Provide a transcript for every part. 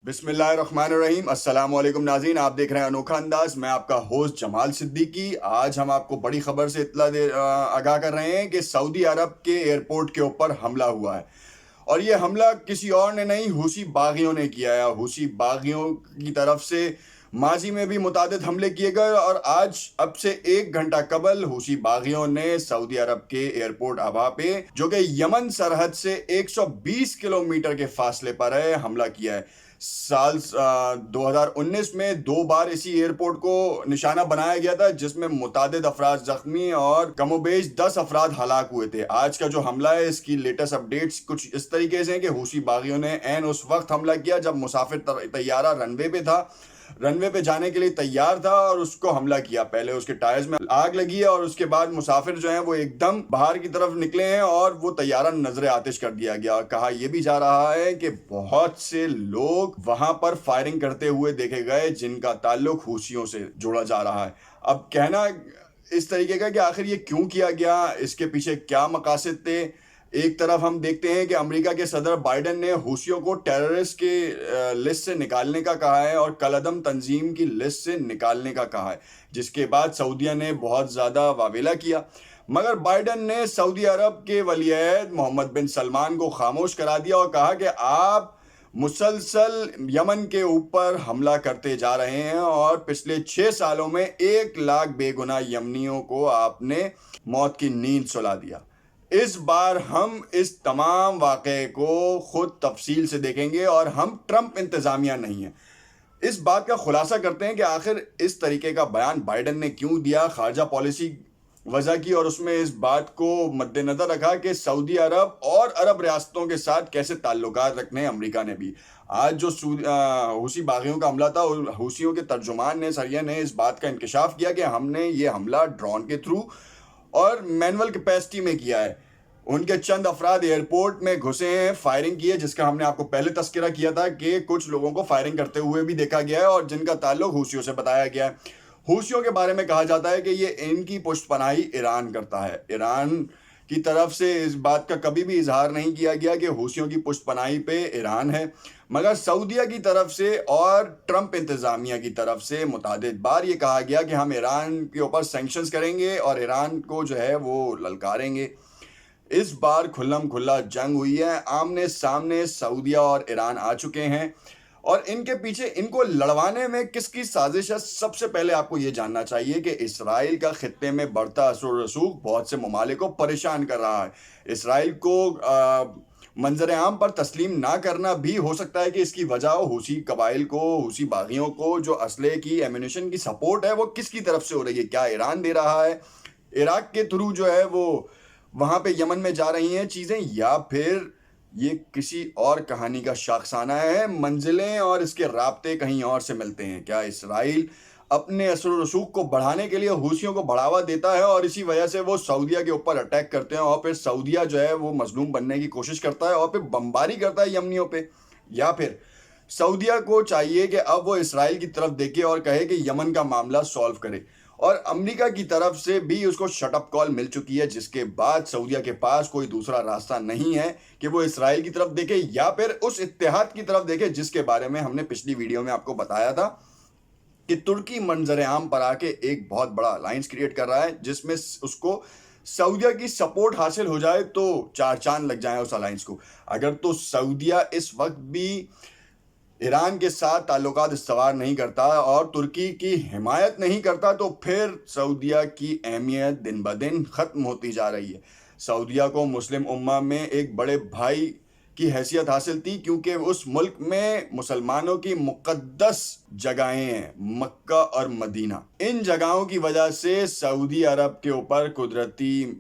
بسم اللہ الرحمن الرحیم۔ السلام علیکم ناظرین، آپ دیکھ رہے ہیں انوکھا انداز۔ میں آپ کا ہوسٹ جمال صدیقی۔ آج ہم آپ کو بڑی خبر سے آگاہ کر رہے ہیں کہ سعودی عرب کے ایئرپورٹ کے اوپر حملہ ہوا ہے، اور یہ حملہ کسی اور نے نہیں، حوثی باغیوں نے کیا ہے۔ حوثی باغیوں کی طرف سے ماضی میں بھی متعدد حملے کیے گئے، اور آج اب سے 1 گھنٹہ قبل حوثی باغیوں نے سعودی عرب کے ایئرپورٹ ابہا پہ، جو کہ یمن سرحد سے 120 کلومیٹر کے فاصلے پر ہے، حملہ کیا ہے۔ سال 2019 میں 2 بار اسی ایئرپورٹ کو نشانہ بنایا گیا تھا، جس میں متعدد افراد زخمی اور کم و بیش 10 افراد ہلاک ہوئے تھے۔ آج کا جو حملہ ہے، اس کی لیٹسٹ اپڈیٹس کچھ اس طریقے سے ہیں کہ حوثی باغیوں نے عین اس وقت حملہ کیا جب مسافر طیارہ رن وے پہ تھا، رن وے پہ جانے کے لیے تیار تھا، اور اس کو حملہ کیا۔ پہلے اس کے ٹائرز میں آگ لگی ہے، اور اس کے بعد مسافر جو ہیں وہ ایک دم باہر کی طرف نکلے ہیں، اور وہ طیارہ نظر آتش کر دیا گیا۔ کہا یہ بھی جا رہا ہے کہ بہت سے لوگ وہاں پر فائرنگ کرتے ہوئے دیکھے گئے، جن کا تعلق حوثیوں سے جوڑا جا رہا ہے۔ اب کہنا اس طریقے کا کہ آخر یہ کیوں کیا گیا، اس کے پیچھے کیا مقاصد تھے۔ ایک طرف ہم دیکھتے ہیں کہ امریکہ کے صدر بائیڈن نے حوثیوں کو ٹیررسٹ کے لسٹ سے نکالنے کا کہا ہے، اور کالعدم تنظیم کی لسٹ سے نکالنے کا کہا ہے، جس کے بعد سعودیہ نے بہت زیادہ واویلا کیا۔ مگر بائیڈن نے سعودی عرب کے ولی عہد محمد بن سلمان کو خاموش کرا دیا، اور کہا کہ آپ مسلسل یمن کے اوپر حملہ کرتے جا رہے ہیں، اور پچھلے 6 سالوں میں 1 لاکھ بے گناہ یمنیوں کو آپ نے موت کی نیند سلا دیا۔ اس بار ہم اس تمام واقعے کو خود تفصیل سے دیکھیں گے، اور ہم ٹرمپ انتظامیہ نہیں ہیں۔ اس بات کا خلاصہ کرتے ہیں کہ آخر اس طریقے کا بیان بائیڈن نے کیوں دیا، خارجہ پالیسی وضع کی، اور اس میں اس بات کو مد نظر رکھا کہ سعودی عرب اور عرب ریاستوں کے ساتھ کیسے تعلقات رکھنے ہیں امریکہ نے بھی۔ آج جو حوثی باغیوں کا حملہ تھا، حوثیوں کے ترجمان نے سریہ نے اس بات کا انکشاف کیا کہ ہم نے یہ حملہ ڈرون کے تھرو اور مینول کیپیسٹی میں کیا ہے۔ ان کے چند افراد ایئرپورٹ میں گھسے ہیں، فائرنگ کی ہے، جس کا ہم نے آپ کو پہلے تذکرہ کیا تھا کہ کچھ لوگوں کو فائرنگ کرتے ہوئے بھی دیکھا گیا ہے، اور جن کا تعلق حوثیوں سے بتایا گیا ہے۔ حوثیوں کے بارے میں کہا جاتا ہے کہ یہ ان کی پشت پناہی ایران کرتا ہے۔ ایران کی طرف سے اس بات کا کبھی بھی اظہار نہیں کیا گیا کہ حوثیوں کی پشت پناہی پہ ایران ہے، مگر سعودیہ کی طرف سے اور ٹرمپ انتظامیہ کی طرف سے متعدد بار یہ کہا گیا کہ ہم ایران کے اوپر سینکشنز کریں گے اور ایران کو جو ہے وہ للکاریں گے۔ اس بار کھلم کھلا جنگ ہوئی ہے، آمنے سامنے سعودیہ اور ایران آ چکے ہیں، اور ان کے پیچھے ان کو لڑوانے میں کس کی سازش ہے۔ سب سے پہلے آپ کو یہ جاننا چاہیے کہ اسرائیل کا خطے میں بڑھتا اثر و رسوخ بہت سے ممالک کو پریشان کر رہا ہے۔ اسرائیل کو منظر عام پر تسلیم نہ کرنا بھی ہو سکتا ہے کہ اس کی وجہ ہو حوثی قبائل کو، حوثی باغیوں کو جو اسلحے کی ایمونیشن کی سپورٹ ہے وہ کس کی طرف سے ہو رہی ہے۔ کیا ایران دے رہا ہے، عراق کے تھرو جو ہے وہ وہاں پہ یمن میں جا رہی ہیں چیزیں، یا پھر یہ کسی اور کہانی کا شاخسانہ ہے، منزلیں اور اس کے رابطے کہیں اور سے ملتے ہیں۔ کیا اسرائیل اپنے اثر و رسوخ کو بڑھانے کے لیے حوثیوں کو بڑھاوا دیتا ہے، اور اسی وجہ سے وہ سعودیہ کے اوپر اٹیک کرتے ہیں، اور پھر سعودیہ جو ہے وہ مظلوم بننے کی کوشش کرتا ہے اور پھر بمباری کرتا ہے یمنیوں پہ؟ یا پھر سعودیہ کو چاہیے کہ اب وہ اسرائیل کی طرف دیکھے اور کہے کہ یمن کا معاملہ سولو کرے، اور امریکہ کی طرف سے بھی اس کو شٹ اپ کال مل چکی ہے، جس کے بعد سعودیہ کے پاس کوئی دوسرا راستہ نہیں ہے کہ وہ اسرائیل کی طرف دیکھے یا پھر اس اتحاد کی طرف دیکھے جس کے بارے میں ہم نے پچھلی ویڈیو میں آپ کو بتایا تھا کہ ترکی منظر عام پر آ کے ایک بہت بڑا الائنس کریٹ کر رہا ہے، جس میں اس کو سعودیہ کی سپورٹ حاصل ہو جائے تو 4 چاند لگ جائیں اس الائنس کو۔ اگر تو سعودیہ اس وقت بھی ایران کے ساتھ تعلقات استوار نہیں کرتا اور ترکی کی حمایت نہیں کرتا، تو پھر سعودیہ کی اہمیت دن بدن ختم ہوتی جا رہی ہے۔ سعودیہ کو مسلم امہ میں ایک بڑے بھائی کی حیثیت حاصل تھی، کیونکہ اس ملک میں مسلمانوں کی مقدس جگہیں ہیں، مکہ اور مدینہ۔ ان جگہوں کی وجہ سے سعودی عرب کے اوپر قدرتی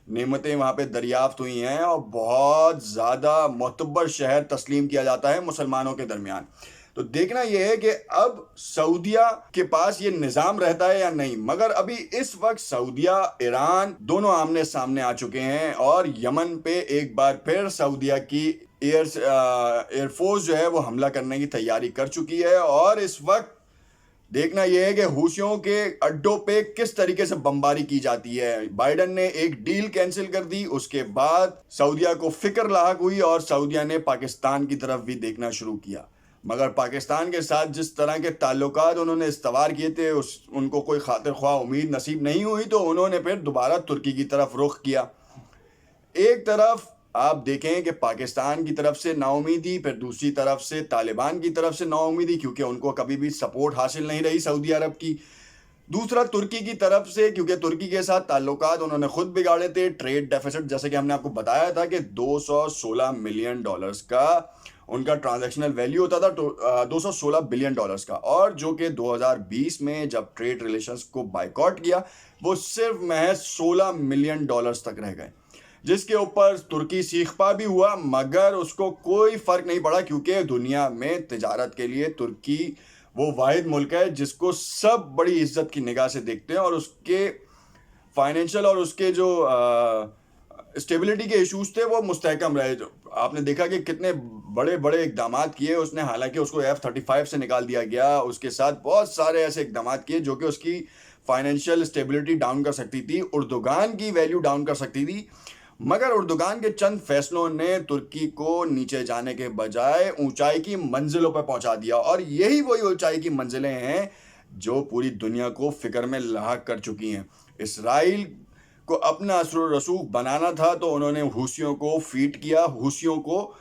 نعمتیں وہاں پہ دریافت ہوئی ہیں، اور بہت زیادہ معتبر شہر تسلیم کیا جاتا ہے مسلمانوں کے درمیان۔ تو دیکھنا یہ ہے کہ اب سعودیہ کے پاس یہ نظام رہتا ہے یا نہیں، مگر ابھی اس وقت سعودیہ ایران دونوں آمنے سامنے آ چکے ہیں، اور یمن پہ ایک بار پھر سعودیہ کی ایئر فورس جو ہے وہ حملہ کرنے کی تیاری کر چکی ہے، اور اس وقت دیکھنا یہ ہے کہ حوثیوں کے اڈوں پہ کس طریقے سے بمباری کی جاتی ہے۔ بائیڈن نے ایک ڈیل کینسل کر دی، اس کے بعد سعودیہ کو فکر لاحق ہوئی، اور سعودیہ نے پاکستان کی طرف بھی دیکھنا شروع کیا۔ مگر پاکستان کے ساتھ جس طرح کے تعلقات انہوں نے استوار کیے تھے ان کو کوئی خاطر خواہ امید نصیب نہیں ہوئی، تو انہوں نے پھر دوبارہ ترکی کی طرف رخ کیا۔ ایک طرف آپ دیکھیں کہ پاکستان کی طرف سے نا امیدی، پھر دوسری طرف سے طالبان کی طرف سے نا امیدی، کیونکہ ان کو کبھی بھی سپورٹ حاصل نہیں رہی سعودی عرب کی۔ دوسرا ترکی کی طرف سے، کیونکہ ترکی کے ساتھ تعلقات انہوں نے خود بگاڑے تھے، ٹریڈ ڈیفیسٹ جیسے کہ ہم نے آپ کو بتایا تھا کہ $216 ملین کا ان کا ٹرانزیکشنل ویلیو ہوتا تھا، $216 بلین کا، اور جو کہ 2020 میں جب ٹریڈ ریلیشنز کو بائیکاٹ کیا وہ صرف محض $16 ملین تک رہ گئے، جس کے اوپر ترکی سیخ پا بھی ہوا، مگر اس کو کوئی فرق نہیں پڑا، کیونکہ دنیا میں تجارت کے لیے ترکی وہ واحد ملک ہے جس کو سب بڑی عزت کی نگاہ سے دیکھتے ہیں، اور اس کے فائنینشیل اور اس کے جو اسٹیبلٹی کے ایشوز تھے وہ مستحکم رہے۔ جو آپ نے دیکھا کہ کتنے بڑے بڑے اقدامات کیے اس نے، حالانکہ اس کو F-35 سے نکال دیا گیا، اس کے ساتھ بہت سارے ایسے اقدامات کیے جو کہ اس کی فائنینشیل اسٹیبلٹی ڈاؤن کر سکتی تھی، اردوغان کی ویلیو ڈاؤن کر سکتی تھی، مگر اردوغان کے چند فیصلوں نے ترکی کو نیچے جانے کے بجائے اونچائی کی منزلوں پر پہنچا دیا، اور یہی وہی اونچائی کی منزلیں ہیں جو پوری دنیا کو فکر میں لاحق کر چکی ہیں۔ اسرائیل کو اپنا اثر و رسوخ بنانا تھا تو انہوں نے حوثیوں کو فیڈ کیا، حوثیوں کو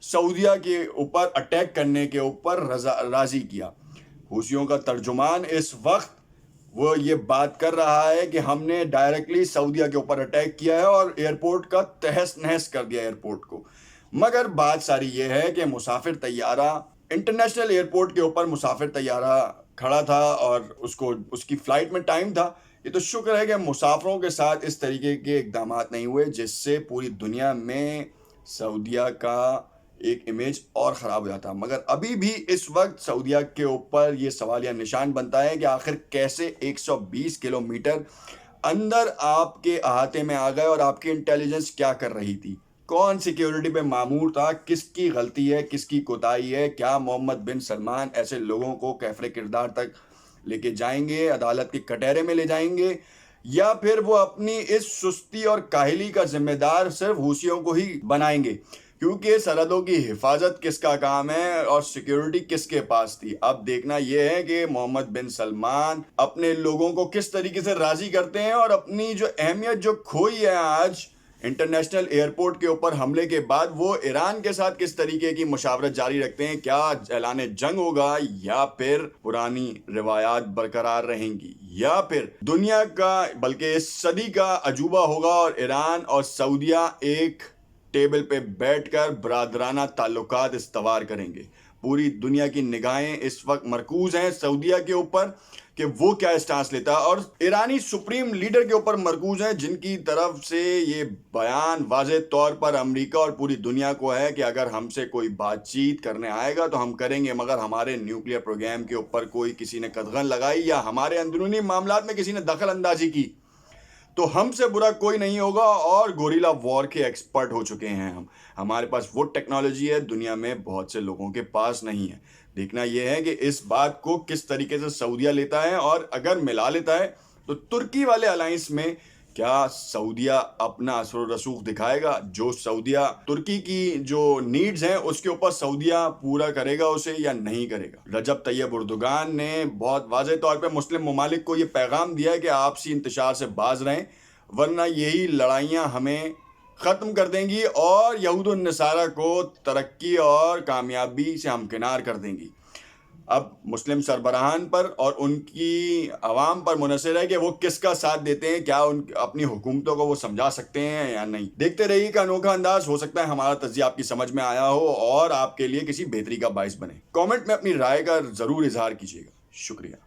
سعودیہ کے اوپر اٹیک کرنے کے اوپر راضی کیا۔ حوثیوں کا ترجمان اس وقت وہ یہ بات کر رہا ہے کہ ہم نے ڈائریکٹلی سعودیہ کے اوپر اٹیک کیا ہے اور ایئرپورٹ کا تہس نہس کر دیا ایئرپورٹ کو، مگر بات ساری یہ ہے کہ مسافر طیارہ انٹرنیشنل ایئرپورٹ کے اوپر مسافر طیارہ کھڑا تھا اور اس کی فلائٹ میں ٹائم تھا۔ یہ تو شکر ہے کہ مسافروں کے ساتھ اس طریقے کے اقدامات نہیں ہوئے جس سے پوری دنیا میں سعودیہ کا ایک امیج اور خراب ہو جاتا، مگر ابھی بھی اس وقت سعودیہ کے اوپر یہ سوالیہ نشان بنتا ہے کہ آخر کیسے 120 کلومیٹر اندر آپ کے احاطے میں آ گئے، اور آپ کی انٹیلیجنس کیا کر رہی تھی، کون سیکیورٹی پہ مامور تھا، کس کی غلطی ہے، کس کی کوتاہی ہے، کیا محمد بن سلمان ایسے لوگوں کو کیفر کردار تک لے کے جائیں گے، عدالت کے کٹہرے میں لے جائیں گے، یا پھر وہ اپنی اس سستی اور کاہلی کا ذمہ دار صرف حوثیوں کو ہی بنائیں گے، کیونکہ سرحدوں کی حفاظت کس کا کام ہے اور سیکیورٹی کس کے پاس تھی۔ اب دیکھنا یہ ہے کہ محمد بن سلمان اپنے لوگوں کو کس طریقے سے راضی کرتے ہیں، اور اپنی جو اہمیت جو کھوئی ہے آج انٹرنیشنل ایئرپورٹ کے اوپر حملے کے بعد، وہ ایران کے ساتھ کس طریقے کی مشاورت جاری رکھتے ہیں، کیا اعلان جنگ ہوگا یا پھر پرانی روایات برقرار رہیں گی، یا پھر دنیا کا بلکہ اس صدی کا عجوبہ ہوگا اور ایران اور سعودیہ ایک ٹیبل پہ بیٹھ کر برادرانہ تعلقات استوار کریں گے۔ پوری دنیا کی نگاہیں اس وقت مرکوز ہیں سعودیہ کے اوپر کہ وہ کیا اسٹانس لیتا ہے، اور ایرانی سپریم لیڈر کے اوپر مرکوز ہیں جن کی طرف سے یہ بیان واضح طور پر امریکہ اور پوری دنیا کو ہے کہ اگر ہم سے کوئی بات چیت کرنے آئے گا تو ہم کریں گے، مگر ہمارے نیوکلیئر پروگرام کے اوپر کوئی کسی نے قدغن لگائی یا ہمارے اندرونی معاملات میں کسی نے دخل اندازی کی تو ہم سے برا کوئی نہیں ہوگا، اور گوریلا وار کے ایکسپرٹ ہو چکے ہیں ہمارے پاس وہ ٹیکنالوجی ہے دنیا میں بہت سے لوگوں کے پاس نہیں ہے۔ دیکھنا یہ ہے کہ اس بات کو کس طریقے سے سعودیہ لیتا ہے، اور اگر ملا لیتا ہے تو ترکی والے الائنس میں کیا سعودیہ اپنا اثر و رسوخ دکھائے گا، جو سعودیہ ترکی کی جو نیڈز ہیں اس کے اوپر سعودیہ پورا کرے گا اسے یا نہیں کرے گا۔ رجب طیب اردوغان نے بہت واضح طور پہ مسلم ممالک کو یہ پیغام دیا ہے کہ آپسی انتشار سے باز رہیں، ورنہ یہی لڑائیاں ہمیں ختم کر دیں گی اور یہود و نصارہ کو ترقی اور کامیابی سے ہمکنار کر دیں گی۔ اب مسلم سربراہان پر اور ان کی عوام پر منحصر ہے کہ وہ کس کا ساتھ دیتے ہیں، کیا اپنی حکومتوں کو وہ سمجھا سکتے ہیں یا نہیں۔ دیکھتے رہیے کہ انوکھا انداز، ہو سکتا ہے ہمارا تجزیہ آپ کی سمجھ میں آیا ہو اور آپ کے لیے کسی بہتری کا باعث بنے۔ کامنٹ میں اپنی رائے کا ضرور اظہار کیجیے گا۔ شکریہ۔